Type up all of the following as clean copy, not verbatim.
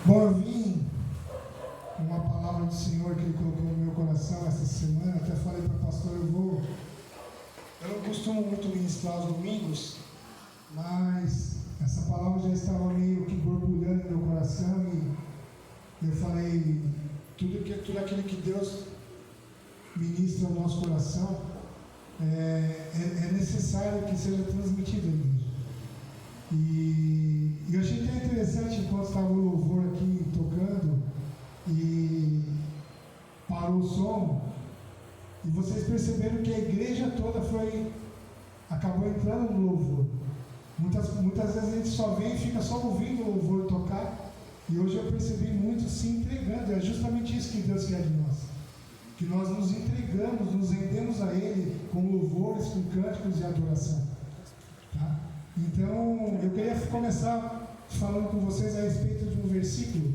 Bom, eu vim com uma palavra do Senhor que Ele colocou no meu coração essa semana. Até falei para o pastor, eu não costumo muito ministrar aos domingos, mas essa palavra já estava meio que borbulhando no meu coração e eu falei, tudo aquilo que Deus ministra ao nosso coração é necessário que seja transmitido à igreja. E eu achei até interessante enquanto estava o louvor aqui tocando e parou o som, e vocês perceberam que a igreja toda acabou entrando no louvor. Muitas vezes a gente só vem e fica só ouvindo o louvor tocar, e hoje eu percebi muito se entregando. É justamente isso que Deus quer de nós, que nós nos entregamos, nos rendemos a Ele com louvores, com cânticos e adoração, tá? Então eu queria começar falando com vocês a respeito de um versículo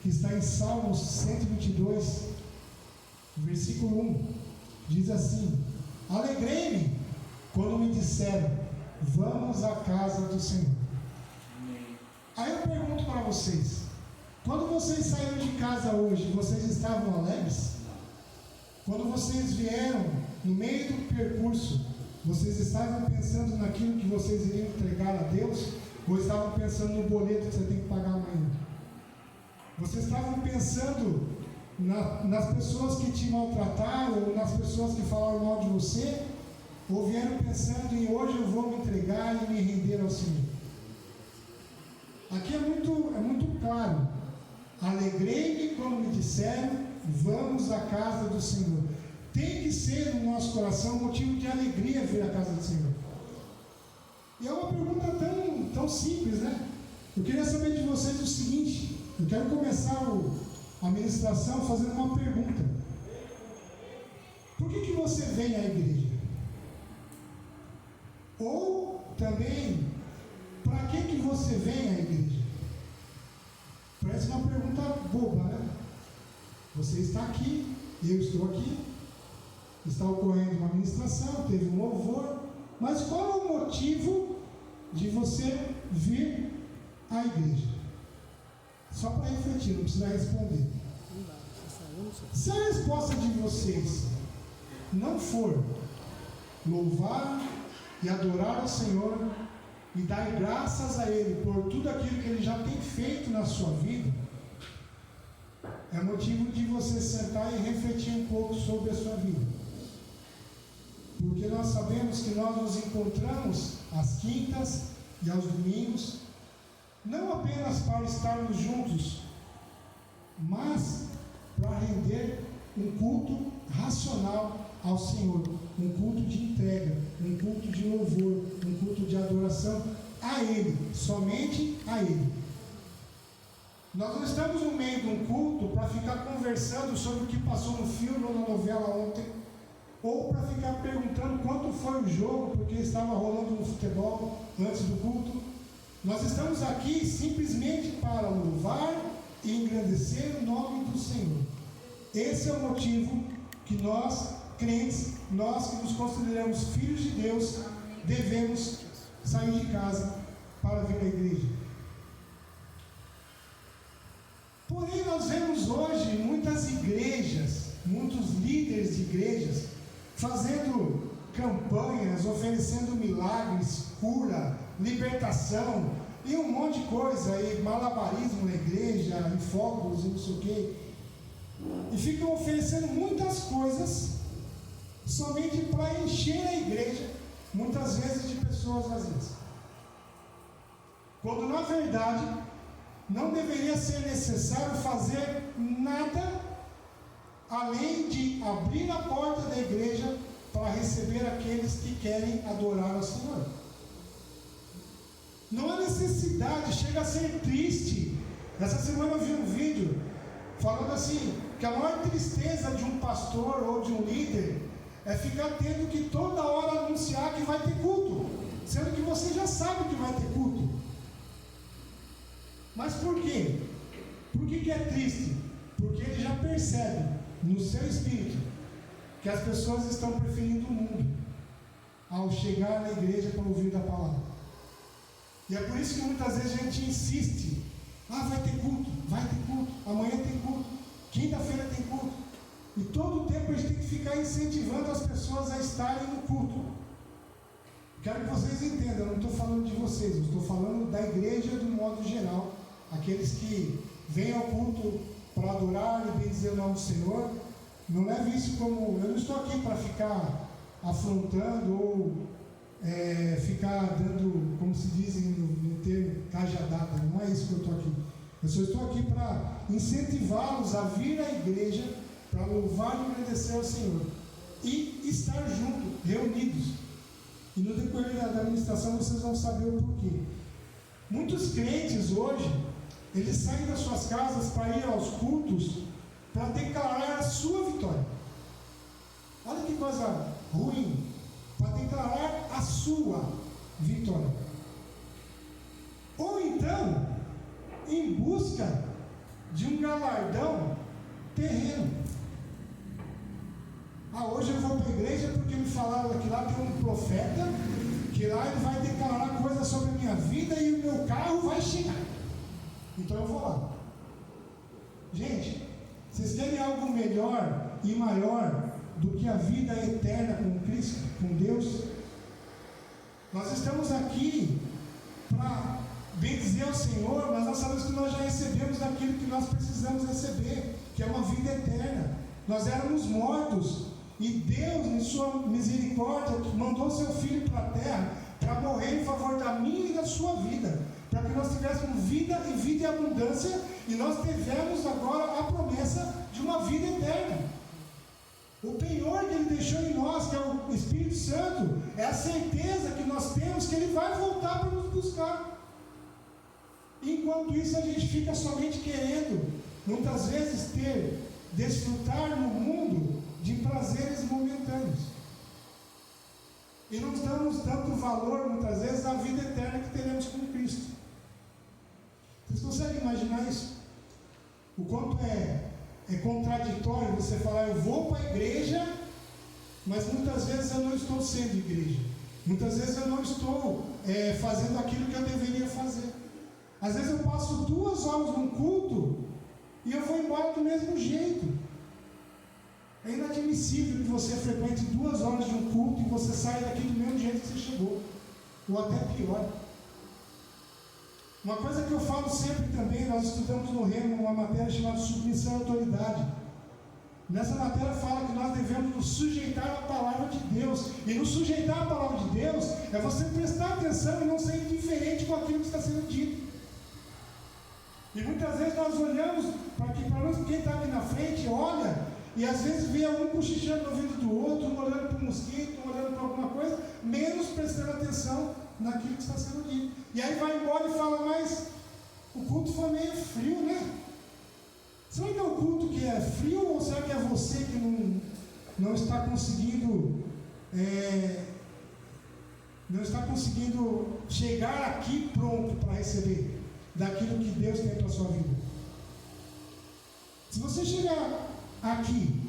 que está em Salmos 122, versículo 1, diz assim: alegrei-me quando me disseram, vamos à casa do Senhor. Aí eu pergunto para vocês, quando vocês saíram de casa hoje, vocês estavam alegres? Quando vocês vieram, no meio do percurso, vocês estavam pensando naquilo que vocês iriam entregar a Deus? Ou estavam pensando no boleto que você tem que pagar amanhã? Vocês estavam pensando nas pessoas que te maltrataram, ou nas pessoas que falaram mal de você? Ou vieram pensando em hoje eu vou me entregar e me render ao Senhor? Aqui é muito claro. Alegrei-me quando me disseram, vamos à casa do Senhor. Tem que ser no nosso coração motivo de alegria vir à casa do Senhor. E é uma pergunta tão simples, né? Eu queria saber de vocês o seguinte. Eu quero começar a ministração fazendo uma pergunta. Por que você vem à igreja? Ou também, para que você vem à igreja? Parece uma pergunta boba, né? Você está aqui, eu estou aqui, está ocorrendo uma ministração, teve um louvor, mas qual é o motivo de você vir à igreja? Só para refletir, não precisa responder. Se a resposta de vocês não for louvar e adorar ao Senhor e dar graças a Ele por tudo aquilo que Ele já tem feito na sua vida, é motivo de você sentar e refletir um pouco sobre a sua vida. Porque nós sabemos que nós nos encontramos às quintas e aos domingos, não apenas para estarmos juntos, mas para render um culto racional ao Senhor, um culto de entrega, um culto de louvor, um culto de adoração a Ele, somente a Ele. Nós não estamos no meio de um culto para ficar conversando sobre o que passou no filme ou na novela ontem, ou para ficar perguntando quanto foi o jogo, porque estava rolando um futebol antes do culto. Nós estamos aqui simplesmente para louvar e engrandecer o nome do Senhor. Esse é o motivo que nós, crentes, nós que nos consideramos filhos de Deus, devemos sair de casa para vir à igreja. Porém, nós vemos hoje muitas igrejas, muitos líderes de igrejas, fazendo campanhas, oferecendo milagres, cura, libertação e um monte de coisa, e malabarismo na igreja, e fogos e não sei o quê, e ficam oferecendo muitas coisas somente para encher a igreja, muitas vezes de pessoas vazias, quando na verdade não deveria ser necessário fazer nada além de abrir a porta da igreja para receber aqueles que querem adorar ao Senhor. Não há necessidade, chega a ser triste. Essa semana eu vi um vídeo falando assim, que a maior tristeza de um pastor ou de um líder é ficar tendo que toda hora anunciar que vai ter culto, sendo que você já sabe que vai ter culto. Mas por quê? Por que é triste? Porque ele já percebe no seu espírito que as pessoas estão preferindo o mundo ao chegar na igreja para ouvir da palavra. E é por isso que muitas vezes a gente insiste, vai ter culto, vai ter E todo o tempo a gente tem que ficar incentivando as pessoas a estarem no culto. Quero que vocês entendam, eu não estou falando de vocês, eu estou falando da igreja do modo geral. Aqueles que vêm ao culto para adorar e bendizer o nome do Senhor. Não leve isso como... Eu não estou aqui para ficar afrontando ou ficar dando, como se diz no termo, cajadada. Não é isso que eu estou aqui. Eu só estou aqui para incentivá-los a vir à igreja para louvar e agradecer ao Senhor e estar juntos, reunidos. E no decorrer da administração vocês vão saber o porquê. Muitos crentes hoje, eles saem das suas casas para ir aos cultos para declarar a sua vitória. Olha que coisa ruim, para declarar a sua vitória. Ou então, em busca de um galardão terreno. Hoje eu vou para a igreja porque me falaram que lá tem um profeta, que lá ele vai declarar coisas sobre a minha vida e o meu carro vai chegar. Então eu vou lá. Gente, vocês querem algo melhor e maior do que a vida eterna com Cristo, com Deus? Nós estamos aqui para bendizer ao Senhor, mas nós sabemos que nós já recebemos daquilo que nós precisamos receber, que é uma vida eterna. Nós éramos mortos e Deus, em sua misericórdia, mandou seu Filho para a terra para morrer em favor da minha e da sua vida, para que nós tivéssemos vida e vida em abundância, e nós tivemos agora a promessa de uma vida eterna. O penhor que Ele deixou em nós, que é o Espírito Santo, é a certeza que nós temos que Ele vai voltar para nos buscar. Enquanto isso, a gente fica somente querendo, muitas vezes, desfrutar no mundo de prazeres momentâneos. E não estamos dando valor, muitas vezes, à vida eterna que teremos com Cristo. Vocês conseguem imaginar isso? O quanto é contraditório você falar, eu vou para a igreja, mas muitas vezes eu não estou sendo igreja. Muitas vezes eu não estou fazendo aquilo que eu deveria fazer. Às vezes eu passo 2 horas num culto e eu vou embora do mesmo jeito. É inadmissível que você frequente 2 horas de um culto e você saia daqui do mesmo jeito que você chegou, ou até pior. Uma coisa que eu falo sempre também, nós estudamos no Remo uma matéria chamada submissão à autoridade. Nessa matéria fala que nós devemos nos sujeitar à palavra de Deus. E nos sujeitar à palavra de Deus é você prestar atenção e não ser indiferente com aquilo que está sendo dito. E muitas vezes nós olhamos para que, pelo menos quem está aqui na frente, olha, e às vezes vê um cochichando no ouvido do outro, um olhando para o mosquito, um olhando para alguma coisa, menos prestando atenção naquilo que está sendo dito. E aí vai embora e fala, mas o culto foi meio frio, né? Será que é o culto que é frio, ou será que é você que não está conseguindo chegar aqui pronto para receber daquilo que Deus tem para a sua vida? Se você chegar aqui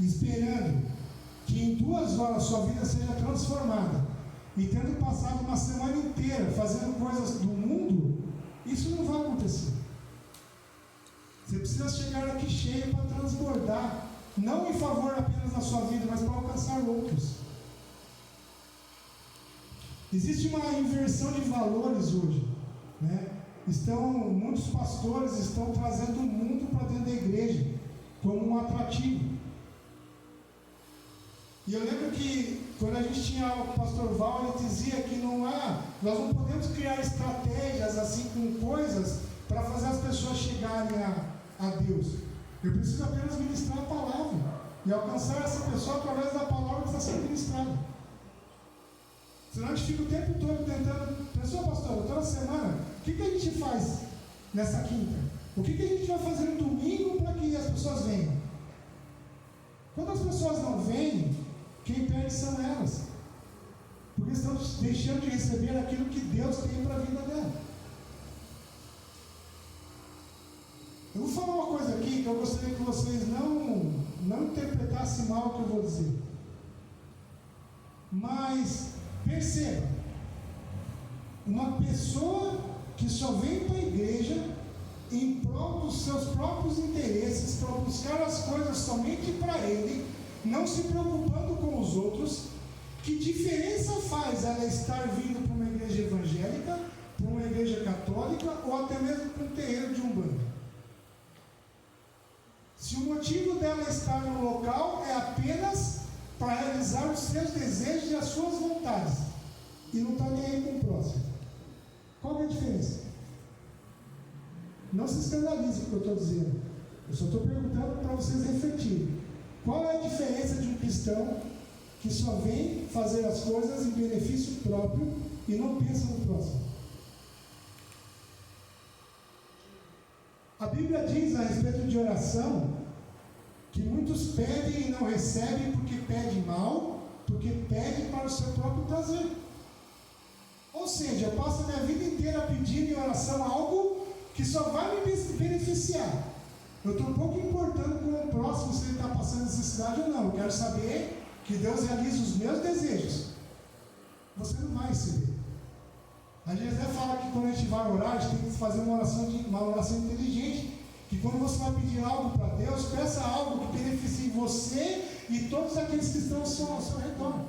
esperando que em 2 horas sua vida seja transformada e tendo passado uma semana inteira fazendo coisas do mundo, isso não vai acontecer. Você precisa chegar aqui cheio para transbordar, não em favor apenas da sua vida, mas para alcançar outros. Existe uma inversão de valores hoje, né? Muitos pastores estão trazendo o mundo para dentro da igreja como um atrativo. E eu lembro que quando a gente tinha aula com o pastor Val, ele dizia que nós não podemos criar estratégias assim com coisas para fazer as pessoas chegarem a Deus. Eu preciso apenas ministrar a palavra e alcançar essa pessoa através da palavra que está sendo ministrada. Senão a gente fica o tempo todo tentando. Pessoal, pastor, toda semana, o que a gente faz nessa quinta? O que a gente vai fazer no domingo para que as pessoas venham? Quando as pessoas não vêm, quem perde são elas, porque estão deixando de receber aquilo que Deus tem para a vida dela. Eu vou falar uma coisa aqui que eu gostaria que vocês não interpretassem mal o que eu vou dizer. Mas perceba, uma pessoa que só vem para a igreja em prol dos seus próprios interesses, para buscar as coisas somente para ele, não se preocupando com os outros, que diferença faz ela estar vindo para uma igreja evangélica, para uma igreja católica ou até mesmo para um terreiro de Umbanda? Se o motivo dela estar no local é apenas para realizar os seus desejos e as suas vontades, e não está nem aí com o próximo, qual é a diferença? Não se escandalize com o que eu estou dizendo, eu só estou perguntando para vocês refletirem. Qual é a diferença de um cristão que só vem fazer as coisas em benefício próprio e não pensa no próximo? A Bíblia diz a respeito de oração que muitos pedem e não recebem porque pedem mal, porque pedem para o seu próprio prazer. Ou seja, eu passo a minha vida inteira pedindo em oração algo que só vai me beneficiar. Eu estou um pouco importando com o próximo se ele está passando necessidade ou não. Eu quero saber que Deus realiza os meus desejos. Você não vai receber. A gente até fala que quando a gente vai orar, a gente tem que fazer uma oração inteligente. Que quando você vai pedir algo para Deus, peça algo que beneficie você e todos aqueles que estão ao seu redor.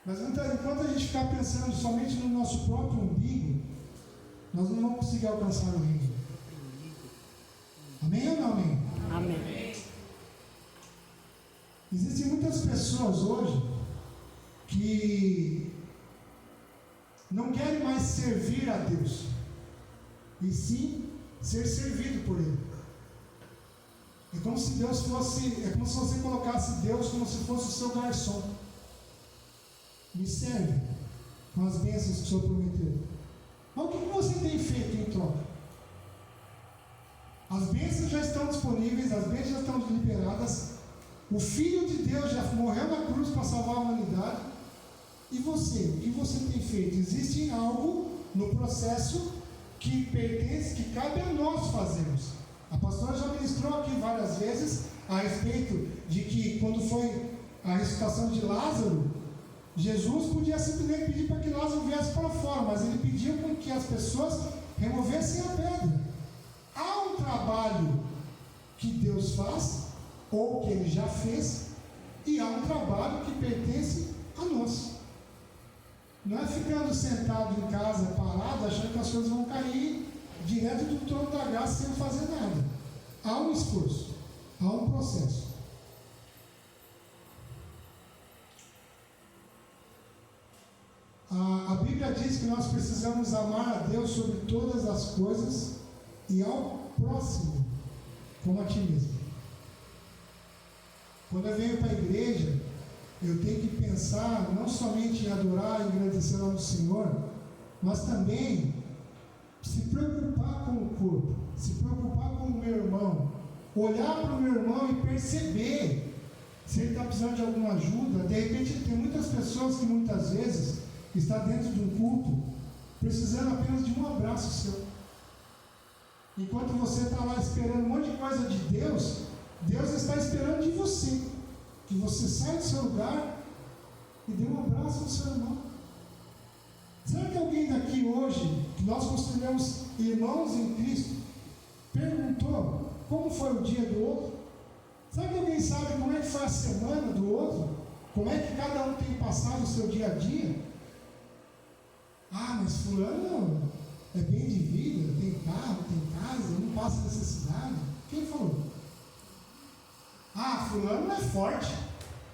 Mas enquanto a gente ficar pensando somente no nosso próprio umbigo, nós não vamos conseguir alcançar o reino. Amém ou não amém? Amém. Existem muitas pessoas hoje que não querem mais servir a Deus, e sim ser servido por Ele. É como se Deus fosse, é como se você colocasse Deus como se fosse o seu garçom. Me serve com as bênçãos que o Senhor prometeu. Mas o que você tem feito em troca? As bênçãos já estão disponíveis, as bênçãos já estão liberadas. O Filho de Deus já morreu na cruz para salvar a humanidade. E você, o que você tem feito? Existe algo no processo que pertence, que cabe a nós fazermos. A pastora já ministrou aqui várias vezes a respeito de que quando foi a ressuscitação de Lázaro, Jesus podia simplesmente pedir para que Lázaro viesse para fora, mas ele pediu para que as pessoas removessem a pedra. Há um trabalho que Deus faz, ou que Ele já fez, e há um trabalho que pertence a nós. Não é ficando sentado em casa, parado, achando que as coisas vão cair direto do trono da graça sem fazer nada. Há um esforço, há um processo. A Bíblia diz que nós precisamos amar a Deus sobre todas as coisas e ao próximo como a ti mesmo. Quando eu venho para a igreja, eu tenho que pensar não somente em adorar e agradecer o nome do Senhor, mas também se preocupar com o corpo, se preocupar com o meu irmão, olhar para o meu irmão e perceber se ele está precisando de alguma ajuda. De repente, tem muitas pessoas que muitas vezes estão dentro de um culto precisando apenas de um abraço seu. Enquanto você está lá esperando um monte de coisa de Deus, Deus está esperando de você, que você saia do seu lugar e dê um abraço ao seu irmão. Será que alguém daqui hoje, que nós consideramos irmãos em Cristo, perguntou como foi o dia do outro? Será que alguém sabe como é que foi a semana do outro? Como é que cada um tem passado o seu dia a dia? Ah, mas fulano é bem de vida, tem carro, tem casa, não passa necessidade. Quem falou? Ah, fulano não é forte.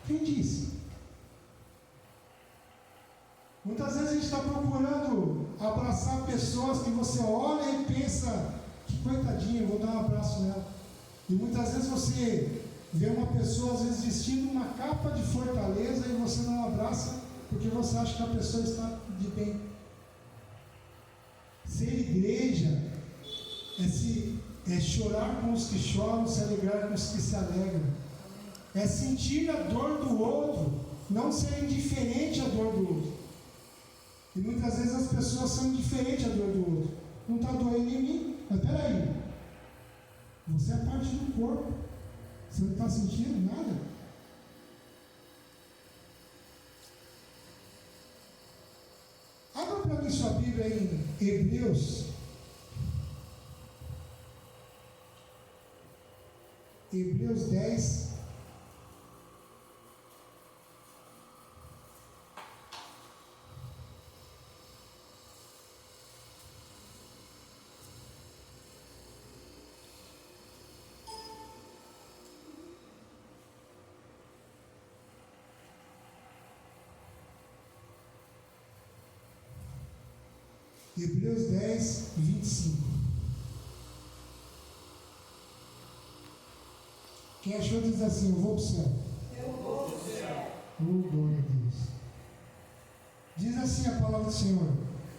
Quem disse? Muitas vezes a gente está procurando abraçar pessoas que você olha e pensa, que coitadinha, eu vou dar um abraço nela. E muitas vezes você vê uma pessoa, às vezes, vestindo uma capa de fortaleza e você não abraça porque você acha que a pessoa está de bem. Ser igreja é chorar com os que choram, se alegrar com os que se alegram. É sentir a dor do outro, não ser indiferente à dor do outro. E muitas vezes as pessoas são indiferentes à dor do outro. Não está doendo em mim, mas peraí, você é parte do corpo, você não está sentindo nada? Abra para mim sua Bíblia em Hebreus, Hebreus 10. Hebreus 10, 25. Quem achou diz assim: eu vou para o céu. Eu vou para o céu. Glória a Deus. Diz assim a palavra do Senhor: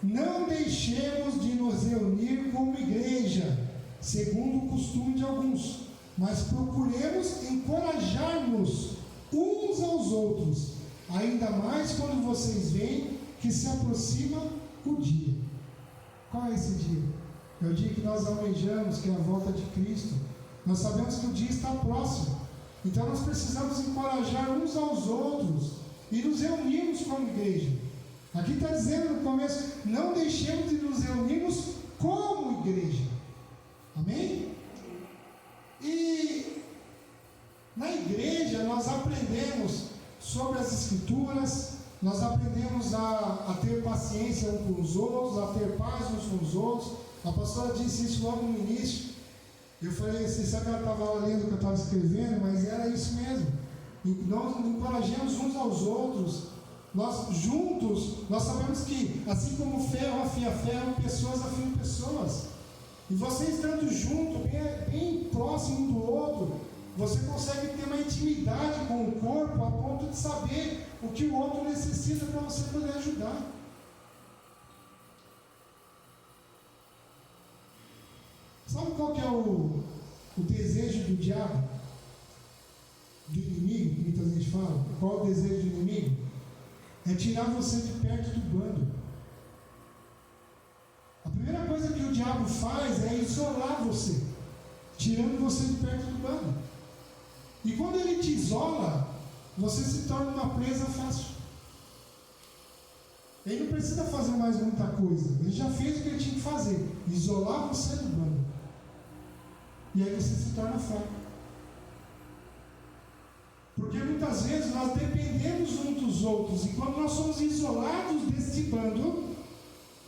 não deixemos de nos reunir como igreja, segundo o costume de alguns, mas procuremos encorajar-nos uns aos outros, ainda mais quando vocês veem que se aproxima o dia. Qual é esse dia? É o dia que nós almejamos, que é a volta de Cristo. Nós sabemos que o dia está próximo. Então nós precisamos encorajar uns aos outros e nos reunirmos como igreja. Aqui está dizendo no começo: não deixemos de nos reunirmos como igreja. Amém? E na igreja nós aprendemos sobre as Escrituras. Nós aprendemos a ter paciência uns com os outros, a ter paz uns com os outros. A pastora disse isso logo no início. Eu falei, você sabe que ela estava lendo o que eu estava escrevendo, mas era isso mesmo. E nós encorajamos uns aos outros. Nós juntos, nós sabemos que assim como ferro afia ferro, pessoas afiam pessoas. E você estando junto, bem próximo um do outro, você consegue ter uma intimidade com o corpo a ponto de saber o que o outro necessita para você poder ajudar. Sabe qual que é o desejo do diabo? Do inimigo, que muita gente fala? Qual é o desejo do inimigo? É tirar você de perto do bando. A primeira coisa que o diabo faz é isolar você, tirando você de perto do bando. E quando ele te isola, você se torna uma presa fácil. Ele não precisa fazer mais muita coisa. Ele já fez o que ele tinha que fazer: isolar você do bando. E aí você se torna fraco. Porque muitas vezes nós dependemos uns dos outros. E quando nós somos isolados desse bando,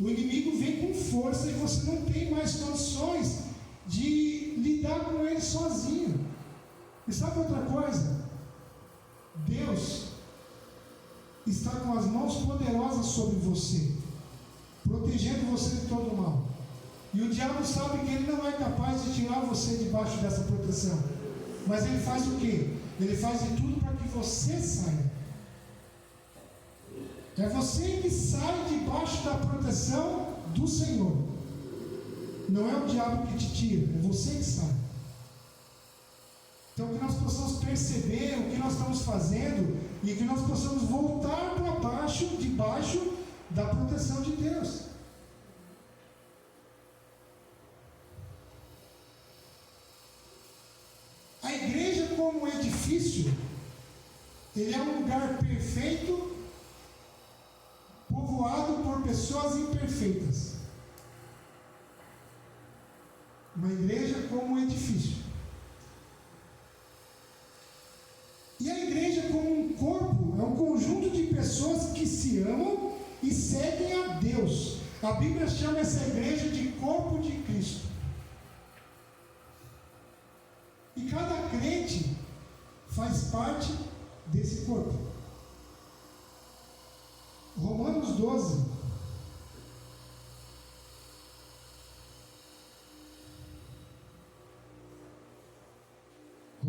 o inimigo vem com força e você não tem mais condições de lidar com ele sozinho. E sabe outra coisa? Deus está com as mãos poderosas sobre você, protegendo você de todo o mal. E o diabo sabe que ele não é capaz de tirar você debaixo dessa proteção. Mas ele faz o quê? Ele faz de tudo para que você saia. É você que sai debaixo da proteção do Senhor. Não é o diabo que te tira, é você que sai. Então que nós possamos perceber o que nós estamos fazendo e que nós possamos voltar para baixo, debaixo da proteção de Deus. A igreja como edifício, ele é um lugar perfeito, povoado por pessoas imperfeitas. Uma igreja como um edifício. E a igreja como um corpo, é um conjunto de pessoas que se amam e seguem a Deus. A Bíblia chama essa igreja de corpo de Cristo. E cada crente faz parte desse corpo. Romanos 12.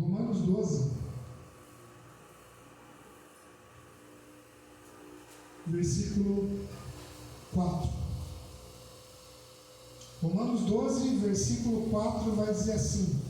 Romanos 12. Versículo 4. Romanos 12, versículo 4 vai dizer assim: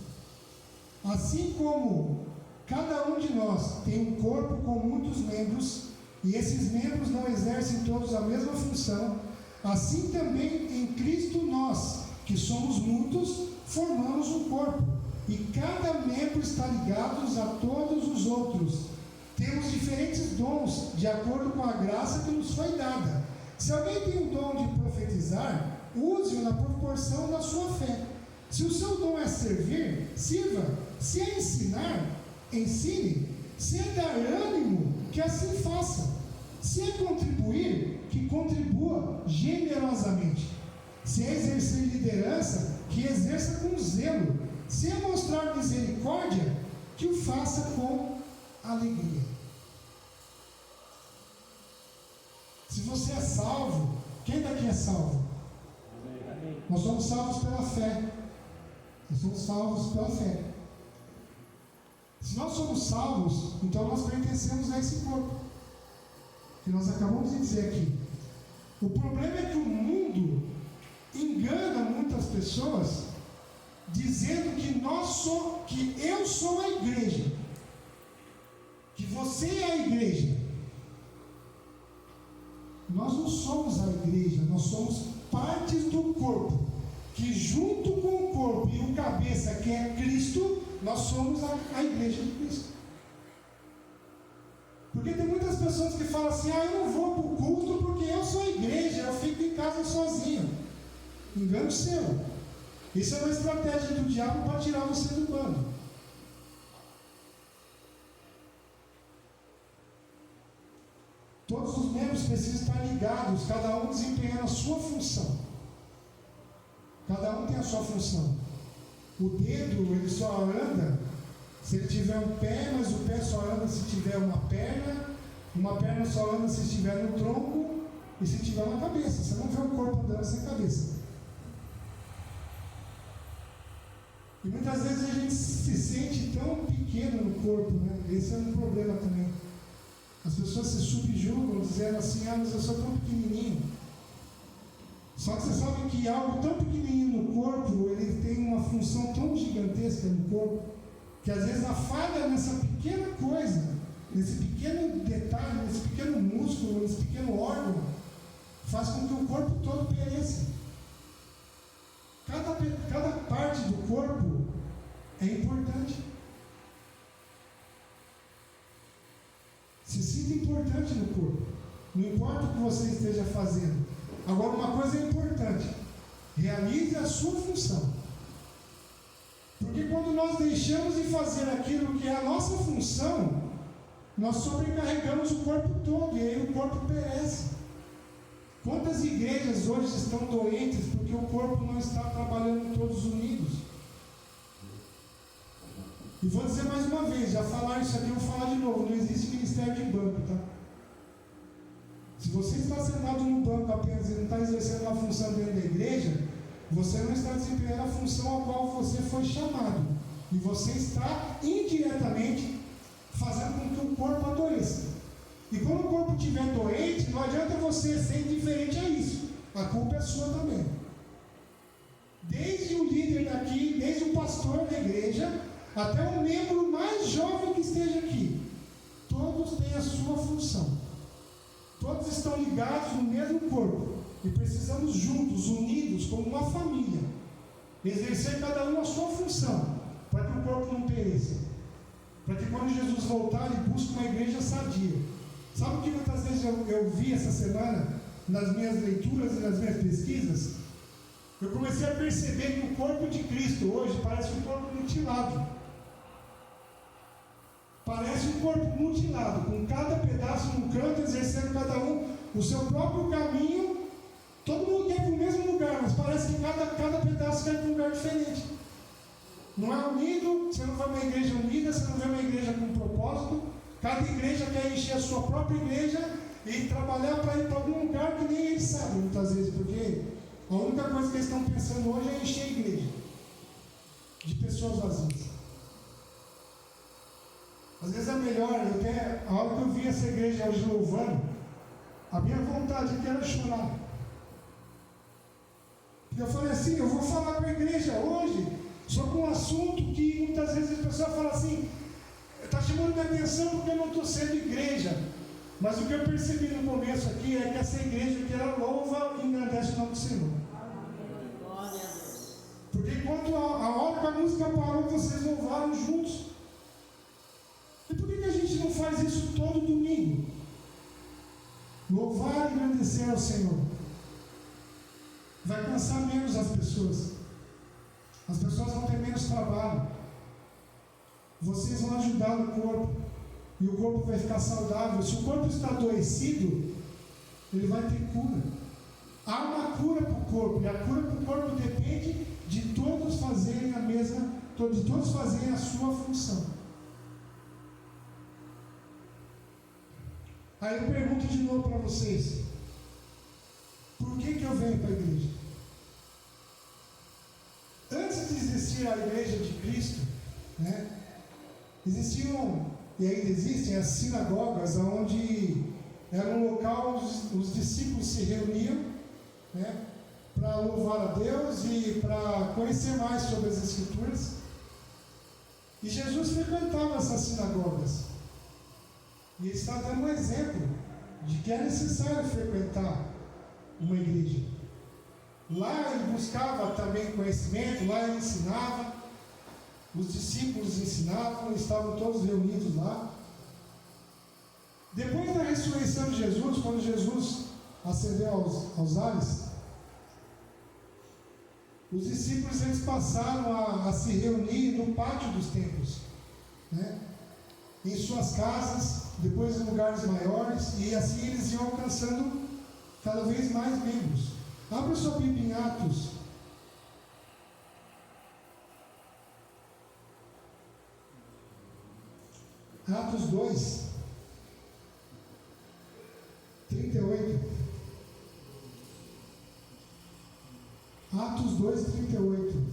assim como cada um de nós tem um corpo com muitos membros, e esses membros não exercem todos a mesma função, assim também em Cristo nós, que somos muitos, formamos um corpo, e cada membro está ligado a todos os outros. Temos diferentes dons, de acordo com a graça que nos foi dada. Se alguém tem o dom de profetizar, use-o na proporção da sua fé. Se o seu dom é servir, sirva. Se é ensinar, ensine. Se é dar ânimo, que assim faça. Se é contribuir, que contribua generosamente. Se é exercer liderança, que exerça com zelo. Se é mostrar misericórdia, que o faça com alegria. Se você é salvo, quem daqui é salvo? Nós somos salvos pela fé. Nós somos salvos pela fé. Se nós somos salvos, então nós pertencemos a esse corpo, que nós acabamos de dizer aqui. O problema é que o mundo engana muitas pessoas, dizendo que eu sou a igreja, que você é a igreja. Nós não somos a igreja, nós somos partes do corpo, que junto com o corpo e o cabeça, que é Cristo, nós somos a igreja de Cristo. Porque tem muitas pessoas que falam assim: eu não vou para o culto porque eu sou a igreja, eu fico em casa sozinho. Engano seu. Isso é uma estratégia do diabo para tirar você do bando. Todos os membros precisam estar ligados, cada um desempenhando a sua função. Cada um tem a sua função. O dedo, ele só anda se ele tiver um pé, mas o pé só anda se tiver uma perna só anda se estiver no tronco e se tiver uma cabeça. Você não vê o corpo andando sem cabeça. E muitas vezes a gente se sente tão pequeno no corpo, né? Esse é um problema também. As pessoas se subjugam dizendo assim: mas eu sou tão pequenininho. Só que você sabe que algo tão pequenininho no corpo, ele tem uma função tão gigantesca no corpo, que às vezes a falha nessa pequena coisa, nesse pequeno detalhe, nesse pequeno músculo, nesse pequeno órgão, faz com que o corpo todo pereça. Cada parte do corpo é importante. Se sinta importante no corpo. Não importa o que você esteja fazendo. Agora, uma coisa é importante: realize a sua função. Porque quando nós deixamos de fazer aquilo que é a nossa função, nós sobrecarregamos o corpo todo, e aí o corpo perece. Quantas igrejas hoje estão doentes porque o corpo não está trabalhando todos unidos? E vou dizer mais uma vez, já falaram isso aqui, eu vou falar de novo: não existe ministério de banco, tá? Se você está sentado no banco apenas e não está exercendo uma função dentro da igreja, você não está desempenhando a função a qual você foi chamado. E você está indiretamente fazendo com que o corpo adoeça. E quando o corpo estiver doente, não adianta você ser indiferente a isso. A culpa é sua também. Desde o líder daqui, desde o pastor da igreja, até o membro mais jovem que esteja aqui, todos têm a sua função. Todos estão ligados no mesmo corpo e precisamos juntos, unidos, como uma família, exercer cada um a sua função, para que o corpo não pereça, para que quando Jesus voltar, ele busque uma igreja sadia. Sabe o que muitas vezes eu vi essa semana, nas minhas leituras e nas minhas pesquisas? Eu comecei a perceber que o corpo de Cristo hoje parece um corpo mutilado. Parece um corpo mutilado, com cada pedaço num canto, exercendo cada um o seu próprio caminho. Todo mundo quer ir para o mesmo lugar, mas parece que cada pedaço quer ir para um lugar diferente. Não é unido, você não vê uma igreja unida, você não vê uma igreja com propósito. Cada igreja quer encher a sua própria igreja e trabalhar para ir para algum lugar que nem eles sabem, muitas vezes, porque a única coisa que eles estão pensando hoje é encher a igreja de pessoas vazias. Às vezes é melhor, a hora que eu vi essa igreja hoje louvando, a minha vontade aqui era chorar. Porque eu falei assim: eu vou falar para a igreja hoje sobre um assunto que muitas vezes as pessoas falam assim: está chamando minha atenção porque eu não estou sendo igreja. Mas o que eu percebi no começo aqui é que essa igreja que ela louva e engrandece o nome do Senhor. Porque enquanto a hora que a música parou, vocês louvaram juntos. E por que a gente não faz isso todo domingo? Louvar e agradecer ao Senhor. Vai cansar menos as pessoas. As pessoas vão ter menos menos trabalho. Vocês vão ajudar no corpo. E o corpo vai ficar saudável. Se o corpo está adoecido, ele vai ter cura. Há uma cura para o corpo. E a cura para o corpo depende de todos fazerem de todos fazerem a sua função. Aí eu pergunto de novo para vocês: por que eu venho para a igreja? Antes de existir a igreja de Cristo, existiam, e ainda existem, as sinagogas, onde era um local onde os discípulos se reuniam, para louvar a Deus e para conhecer mais sobre as Escrituras. E Jesus frequentava essas sinagogas. E ele está dando um exemplo de que é necessário frequentar uma igreja. Lá ele buscava também conhecimento, lá ele ensinava, os discípulos ensinavam, estavam todos reunidos lá. Depois da ressurreição de Jesus, quando Jesus ascendeu aos ares, os discípulos eles passaram a se reunir no pátio dos templos, em suas casas, depois em lugares maiores, e assim eles iam alcançando cada vez mais membros. Abra sua Bíblia em Atos. Atos 2, 38. Atos 2, 38.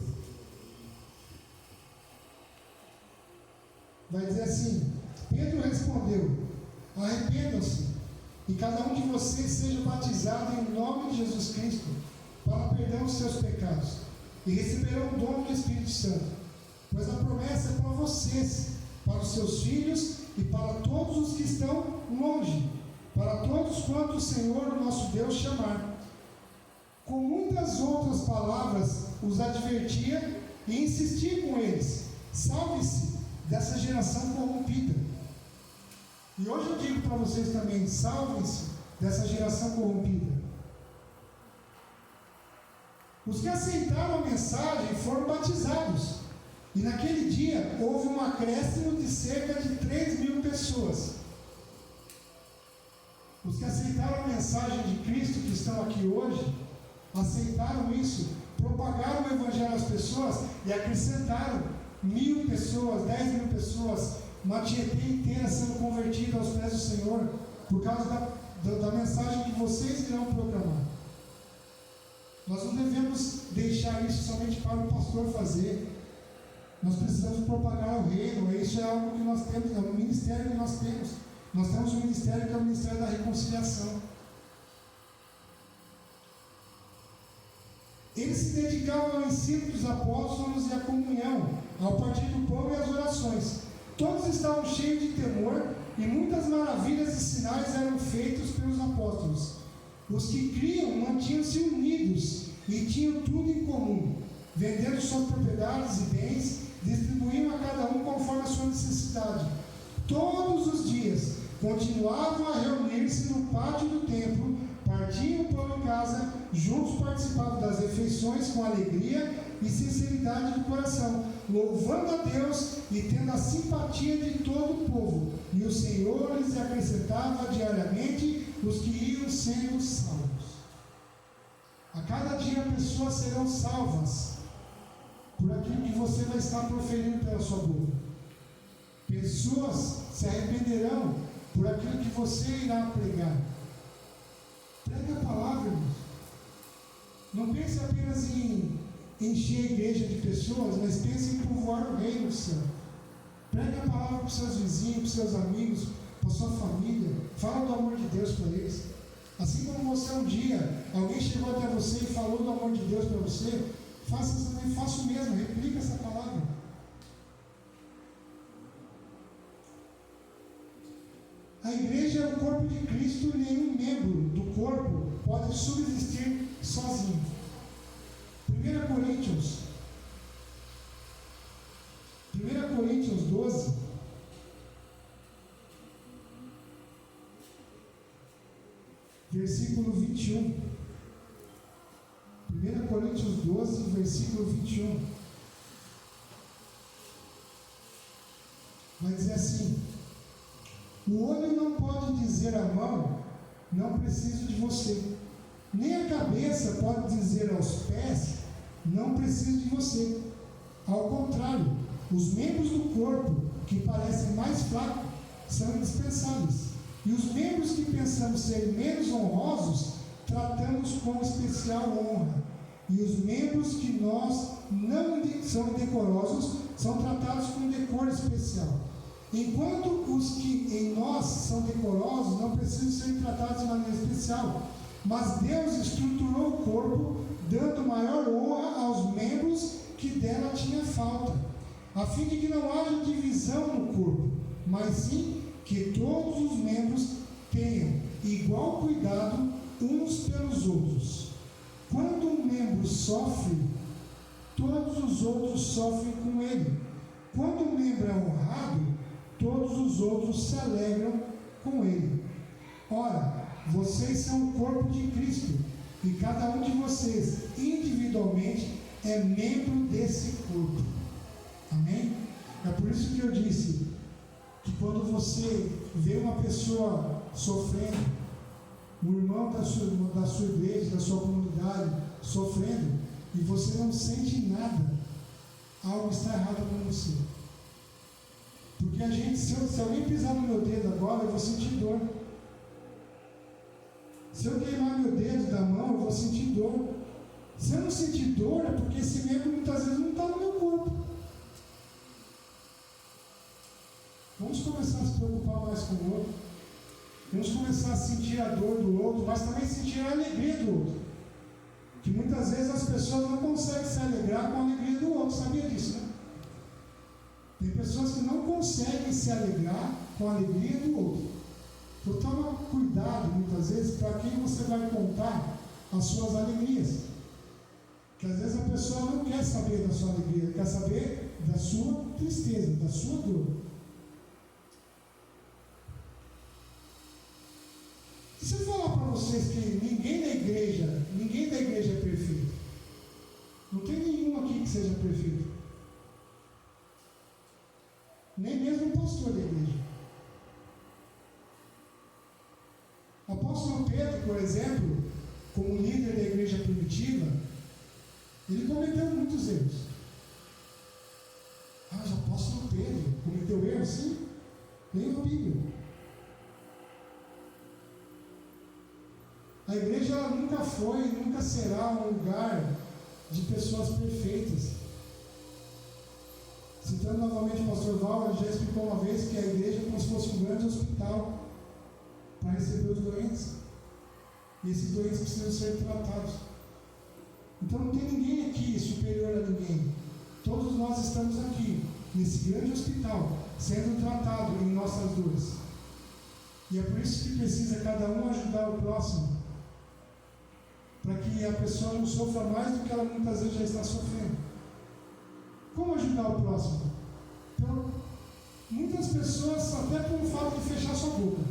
Vai dizer assim: Pedro respondeu: arrependam-se e cada um de vocês seja batizado em nome de Jesus Cristo para perdão dos seus pecados, e receberão o dom do Espírito Santo, pois a promessa é para vocês, para os seus filhos e para todos os que estão longe, para todos quanto o Senhor, o nosso Deus, chamar. Com muitas outras palavras os advertia e insistia com eles: salve-se dessa geração corrompida. E hoje eu digo para vocês também: salvem-se dessa geração corrompida. Os que aceitaram a mensagem foram batizados, e naquele dia houve um acréscimo de cerca de 3.000 pessoas. Os que aceitaram a mensagem de Cristo, que estão aqui hoje, aceitaram isso, propagaram o Evangelho às pessoas e acrescentaram 1.000 pessoas, 10.000 pessoas, uma Tietê inteira sendo convertida aos pés do Senhor, por causa da mensagem que vocês irão proclamar. Nós não devemos deixar isso somente para o pastor fazer. Nós precisamos propagar o reino. Isso é algo que nós temos, é um ministério que nós temos. Nós temos um ministério que é o ministério da reconciliação. Eles se dedicavam ao ensino dos apóstolos e à comunhão, ao partir do pão e às orações. Todos estavam cheios de temor, e muitas maravilhas e sinais eram feitos pelos apóstolos. Os que criam mantinham-se unidos e tinham tudo em comum, vendendo suas propriedades e bens, distribuíam a cada um conforme a sua necessidade. Todos os dias continuavam a reunir-se no pátio do templo, partiam o pão em casa, juntos participavam das refeições com alegria e sinceridade do coração, louvando a Deus e tendo a simpatia de todo o povo. E o Senhor lhes acrescentava diariamente os que iam sendo salvos. A cada dia pessoas serão salvas por aquilo que você vai estar proferindo pela sua boca. Pessoas se arrependerão por aquilo que você irá pregar. Pregue a palavra, irmãos. Não pense apenas em encher a igreja de pessoas, mas pense em povoar o reino do céu. Pregue a palavra para os seus vizinhos, para os seus amigos, para a sua família. Fala do amor de Deus para eles. Assim como você um dia, alguém chegou até você e falou do amor de Deus para você, faça o mesmo, replica essa palavra. A igreja é o corpo de Cristo e nenhum membro do corpo pode subsistir sozinho. 1 Coríntios 12, versículo 21. 1 Coríntios 12, versículo 21. vai dizer assim: o olho não pode dizer à mão, não preciso de você. Nem a cabeça pode dizer aos pés, não preciso de você. Ao contrário, os membros do corpo que parecem mais fracos são indispensáveis. E os membros que pensamos ser menos honrosos, tratamos com especial honra. E os membros que nós não são indecorosos, são tratados com decoro especial. Enquanto os que em nós são decorosos não precisam ser tratados de maneira especial. Mas Deus estruturou o corpo, dando maior honra aos membros que dela tinha falta, a fim de que não haja divisão no corpo, mas sim que todos os membros tenham igual cuidado uns pelos outros. Quando um membro sofre, todos os outros sofrem com ele. Quando um membro é honrado, todos os outros se alegram com ele. Ora, vocês são o corpo de Cristo, e cada um de vocês, individualmente, é membro desse corpo. Amém? É por isso que eu disse que quando você vê uma pessoa sofrendo, um irmão da sua igreja, da sua comunidade, sofrendo, e você não sente nada, algo está errado com você. Porque a gente, se alguém pisar no meu dedo agora, eu vou sentir dor. Se eu queimar meu dedo da mão, eu vou sentir dor. Se eu não sentir dor, é porque esse membro muitas vezes não está no meu corpo. Vamos começar a se preocupar mais com o outro. Vamos começar a sentir a dor do outro, mas também sentir a alegria do outro. Que muitas vezes as pessoas não conseguem se alegrar com a alegria do outro, sabia disso, né? Tem pessoas que não conseguem se alegrar com a alegria do outro. Então toma cuidado muitas vezes para quem você vai contar as suas alegrias. Porque às vezes a pessoa não quer saber da sua alegria, quer saber da sua tristeza, da sua dor. Se eu falar para vocês que ninguém da igreja é perfeito, não tem nenhum aqui que seja perfeito, nem mesmo o pastor da igreja. O apóstolo Pedro, por exemplo, como líder da igreja primitiva, ele cometeu muitos erros. Mas o apóstolo Pedro cometeu erros? Sim. Leia a Bíblia. A igreja ela nunca foi e nunca será um lugar de pessoas perfeitas. Citando novamente o pastor Val, ele já explicou uma vez que a igreja é como se fosse um grande hospital para receber os doentes. E esses doentes precisam ser tratados. Então não tem ninguém aqui superior a ninguém. Todos nós estamos aqui, nesse grande hospital, sendo tratado em nossas dores. E é por isso que precisa cada um ajudar o próximo, para que a pessoa não sofra mais do que ela muitas vezes já está sofrendo. Como ajudar o próximo? Então, muitas pessoas, até pelo fato de fechar sua boca,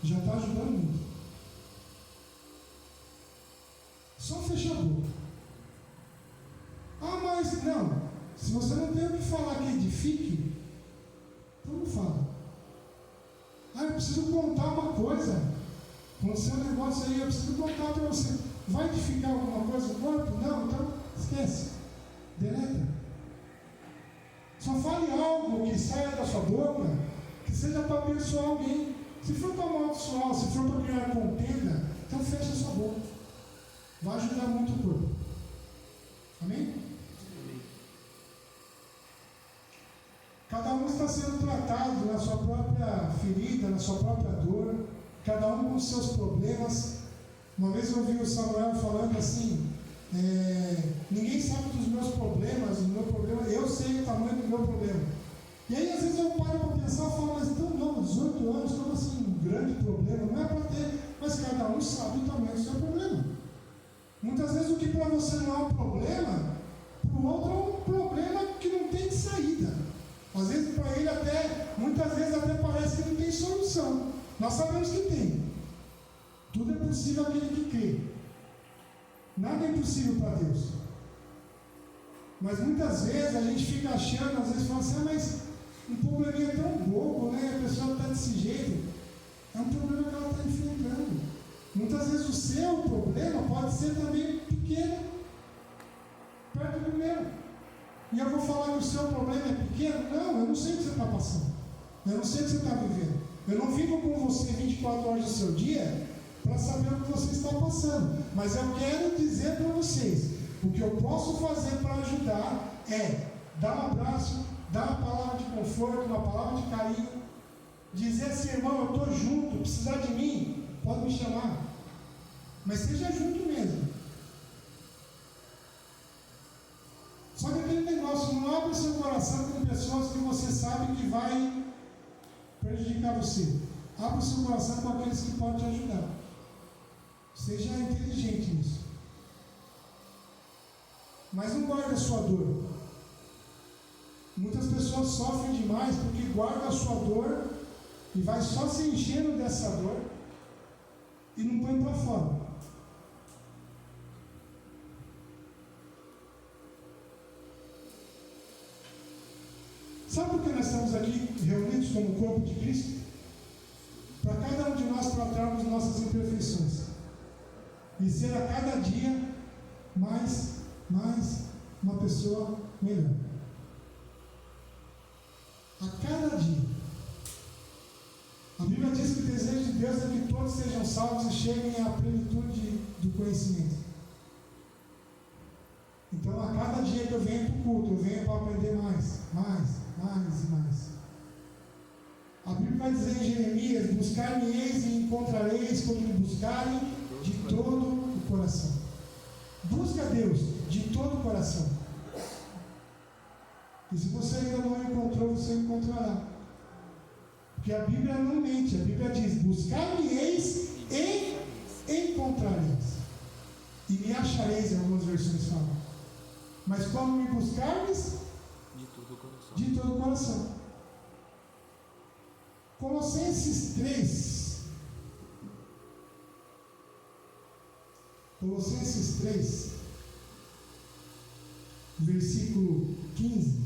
já está ajudando muito. Só fechar a boca. Ah, mas não. Se você não tem o que falar que edifique, então não fala. Ah, eu preciso contar uma coisa. Aconteceu um negócio aí, eu preciso contar para você. Vai edificar alguma coisa no corpo? Não, então esquece. Deleta. Só fale algo que saia da sua boca, que seja para abençoar alguém. Se for para amaldiçoar, se for para criar contenda, então fecha a sua boca. Vai ajudar muito o corpo. Amém? Amém. Cada um está sendo tratado na sua própria ferida, na sua própria dor, cada um com os seus problemas. Uma vez eu ouvi o Samuel falando assim, ninguém sabe dos meus problemas, eu sei o tamanho do meu problema. E aí às vezes eu paro para pensar e falo, mas então não, 18 anos, como assim um grande problema? Não é para ter, mas cada um sabe o tamanho do seu problema. Muitas vezes o que para você não é um problema, para o outro é um problema que não tem saída. Às vezes para ele muitas vezes até parece que não tem solução. Nós sabemos que tem. Tudo é possível àquele que crê. Nada é impossível para Deus. Mas muitas vezes a gente fica achando, às vezes fala assim, mas um probleminha tão bobo, né? A pessoa está desse jeito. É um problema que ela está enfrentando. Muitas vezes o seu problema pode ser também pequeno, perto do meu. E eu vou falar que o seu problema é pequeno? Não, eu não sei o que você está passando. Eu não sei o que você está vivendo. Eu não vivo com você 24 horas do seu dia para saber o que você está passando. Mas eu quero dizer para vocês, o que eu posso fazer para ajudar é dar um abraço, dar uma palavra de conforto, uma palavra de carinho, dizer assim, irmão, eu estou junto, precisar de mim, pode me chamar. Mas seja junto mesmo. Só que aquele negócio, não abre seu coração com pessoas que você sabe que vai prejudicar você. Abra o seu coração com aqueles que podem te ajudar. Seja inteligente nisso. Mas não guarde a sua dor. Muitas pessoas sofrem demais porque guardam a sua dor e vai só se enchendo dessa dor e não põe para fora. Sabe por que nós estamos aqui reunidos como corpo de Cristo? Para cada um de nós tratarmos nossas imperfeições e ser a cada dia mais uma pessoa melhor. A cada dia. A Bíblia diz que o desejo de Deus é que todos sejam salvos e cheguem à plenitude do conhecimento. Então, a cada dia que eu venho para o culto, eu venho para aprender mais. A Bíblia vai dizer em Jeremias: buscar-me-eis e encontrareis quando me buscarem de todo o coração. Busca Deus de todo o coração. E se você ainda não encontrou, você encontrará. Porque a Bíblia não mente. A Bíblia diz: buscar-me-eis e encontrareis. E me achareis, em algumas versões falam. Mas quando me buscardes? De todo o coração. De todo o coração. Colossenses 3, versículo 15.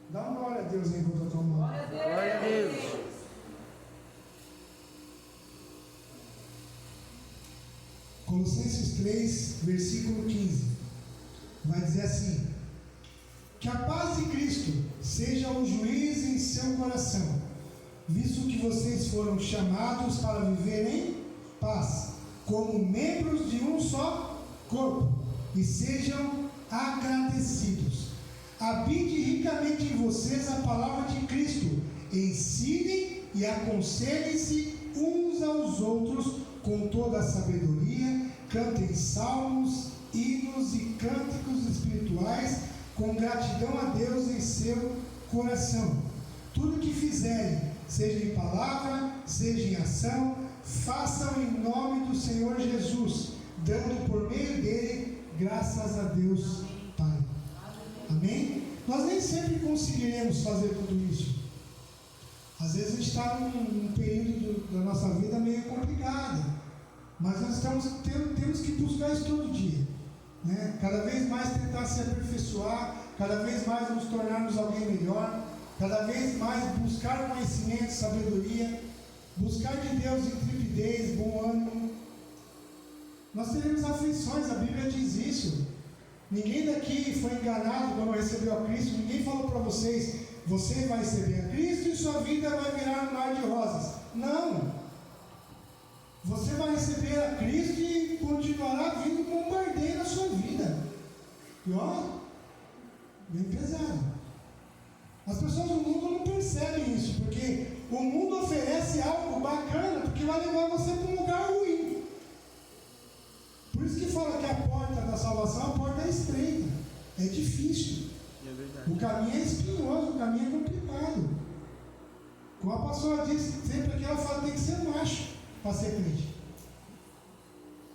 Dá uma glória a Deus enquanto eu estou falando. Glória a Deus. Colossenses 3, versículo 15, vai dizer assim: que a paz de Cristo seja o juiz em seu coração, visto que vocês foram chamados para viver em paz, como membros de um só corpo, e sejam agradecidos. Habite ricamente em vocês a palavra de Cristo, ensinem e aconselhem-se uns aos outros com toda a sabedoria, cantem salmos, hinos e cânticos espirituais com gratidão a Deus em seu coração. Tudo que fizerem, seja em palavra, seja em ação, façam em nome do Senhor Jesus, dando por meio dele graças a Deus Pai. Amém? Nós nem sempre conseguiremos fazer tudo isso. Às vezes a gente está num período da nossa vida meio complicado, mas nós temos que buscar isso todo dia, né? Cada vez mais tentar se aperfeiçoar, cada vez mais nos tornarmos alguém melhor, cada vez mais buscar conhecimento, sabedoria, buscar de Deus intrepidez, bom ânimo. Nós teremos aflições, a Bíblia diz isso. Ninguém daqui foi enganado quando recebeu a Cristo. Ninguém falou para vocês: você vai receber a Cristo e sua vida vai virar um mar de rosas. Não. Você vai receber a Cristo e continuará vindo bombardeio na sua vida. E ó, bem pesado. As pessoas do mundo não percebem isso, porque o mundo oferece algo bacana, porque vai levar você para um lugar ruim. Por isso que fala que a porta da salvação, a porta é estreita, é difícil. É verdade. O caminho é espinhoso, o caminho é complicado. Como a pastora disse, sempre que ela fala, tem que ser macho para ser crente.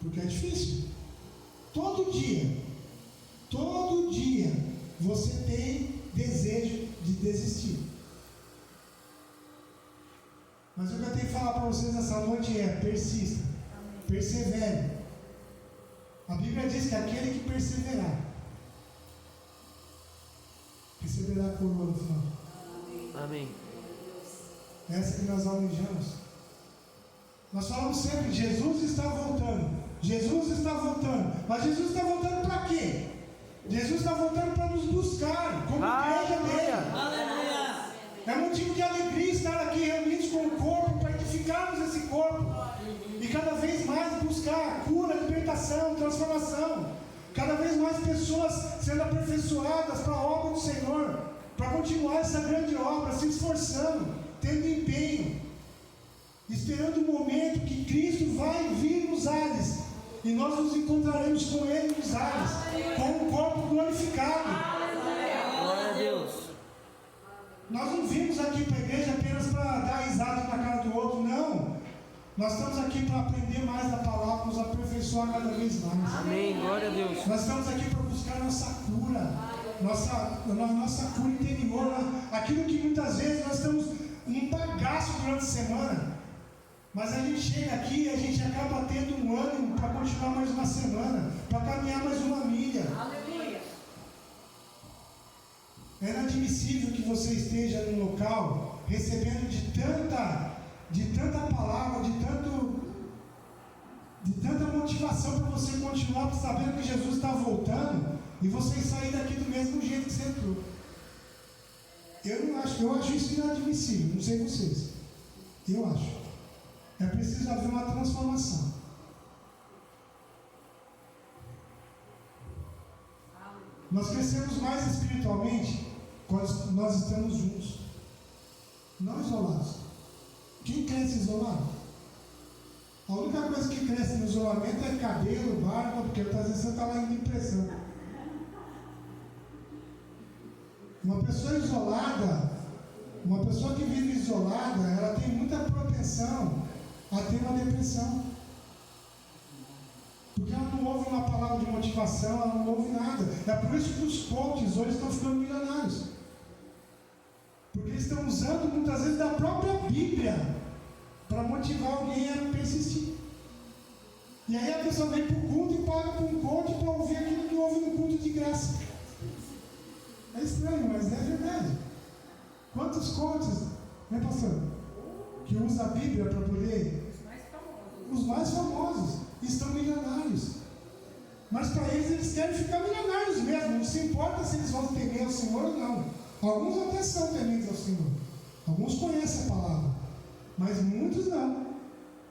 Porque é difícil. Todo dia, você tem desejo de desistir. Mas o que eu tenho que falar para vocês essa noite é: persista, persevere. A Bíblia diz que aquele que perseverar, receberá a coroa no final. Amém. Essa que nós almejamos. Nós falamos sempre, Jesus está voltando. Jesus está voltando. Mas Jesus está voltando para quê? Jesus está voltando para nos buscar, como igreja dele. Aleluia. É motivo de alegria estar aqui reunidos com o corpo, para edificarmos esse corpo. E cada vez mais buscar cura, libertação, transformação. Cada vez mais pessoas sendo aperfeiçoadas para a obra do Senhor, para continuar essa grande obra, se esforçando, tendo empenho, esperando o momento que Cristo vai vir nos ares, e nós nos encontraremos com Ele nos ares, com o corpo glorificado. Glória a Deus. Nós não vimos aqui para a igreja apenas para dar risada na cara do outro, não. Nós estamos aqui para aprender mais da palavra, nos aperfeiçoar cada vez mais. Amém. Glória a Deus. Nós estamos aqui para buscar nossa cura, nossa cura interior, aquilo que muitas vezes nós estamos um bagaço durante a semana, mas a gente chega aqui e a gente acaba tendo um ânimo para continuar mais uma semana, para caminhar mais uma milha. Aleluia. É inadmissível que você esteja num local recebendo de tanta palavra, de tanta motivação para você continuar sabendo que Jesus está voltando, e você sair daqui do mesmo jeito que você entrou. Eu acho isso inadmissível, não sei vocês. Eu acho. É preciso haver uma transformação. Nós crescemos mais espiritualmente quando nós estamos juntos, não isolados. Quem cresce isolado? A única coisa que cresce no isolamento é cabelo, barba, porque às vezes você está lá em impressão. Uma pessoa isolada, uma pessoa que vive isolada, ela tem muita propensão a ter uma depressão. Porque ela não ouve uma palavra de motivação, ela não ouve nada. É por isso que os coaches hoje estão ficando milionários. Porque eles estão usando muitas vezes da própria Bíblia para motivar alguém a persistir. E aí a pessoa vem para o culto e paga para um coach para ouvir aquilo que ouve no culto de graça. É estranho, mas é verdade. Quantos coaches, né, pastor, que usa a Bíblia para poder... Os mais famosos estão milionários. Mas para eles querem ficar milionários mesmo. Não se importa se eles vão temer ao Senhor ou não. Alguns até são tementes ao Senhor. Alguns conhecem a palavra. Mas muitos não.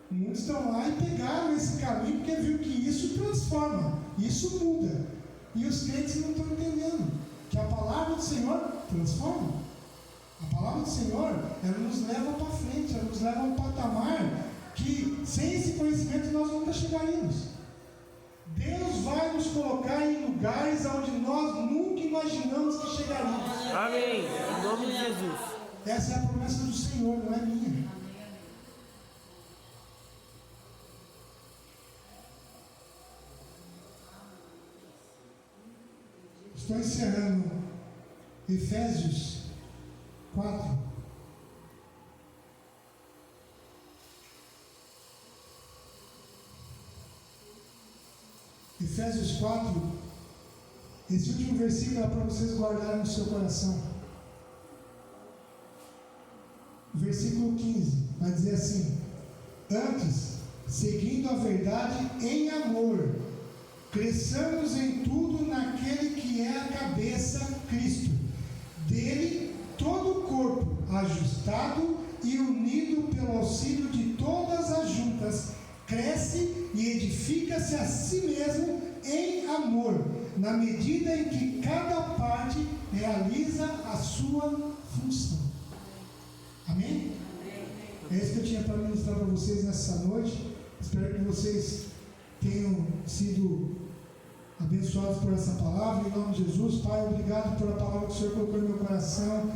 Muitos estão lá e pegaram esse caminho porque viram que isso transforma, isso muda. E os crentes não estão entendendo que a palavra do Senhor transforma. A palavra do Senhor, ela nos leva para frente, ela nos leva a um patamar que sem esse conhecimento nós nunca chegaríamos. Deus vai nos colocar em lugares onde nós nunca imaginamos que chegaríamos. Amém. Em nome de Jesus. Essa é a promessa do Senhor, não é minha. Estou encerrando Efésios 4. Efésios 4, esse último versículo é para vocês guardarem no seu coração. Versículo 15, vai dizer assim: antes, seguindo a verdade em amor, cresçamos em tudo naquele que é a cabeça, Cristo. Dele, todo o corpo, ajustado e unido pelo auxílio de todas as juntas, cresce e edifica-se a si mesmo em amor, na medida em que cada parte realiza a sua função. Amém? É isso que eu tinha para ministrar para vocês nessa noite. Espero que vocês tenham sido abençoados por essa palavra. Em nome de Jesus, Pai, obrigado pela palavra que o Senhor colocou no meu coração.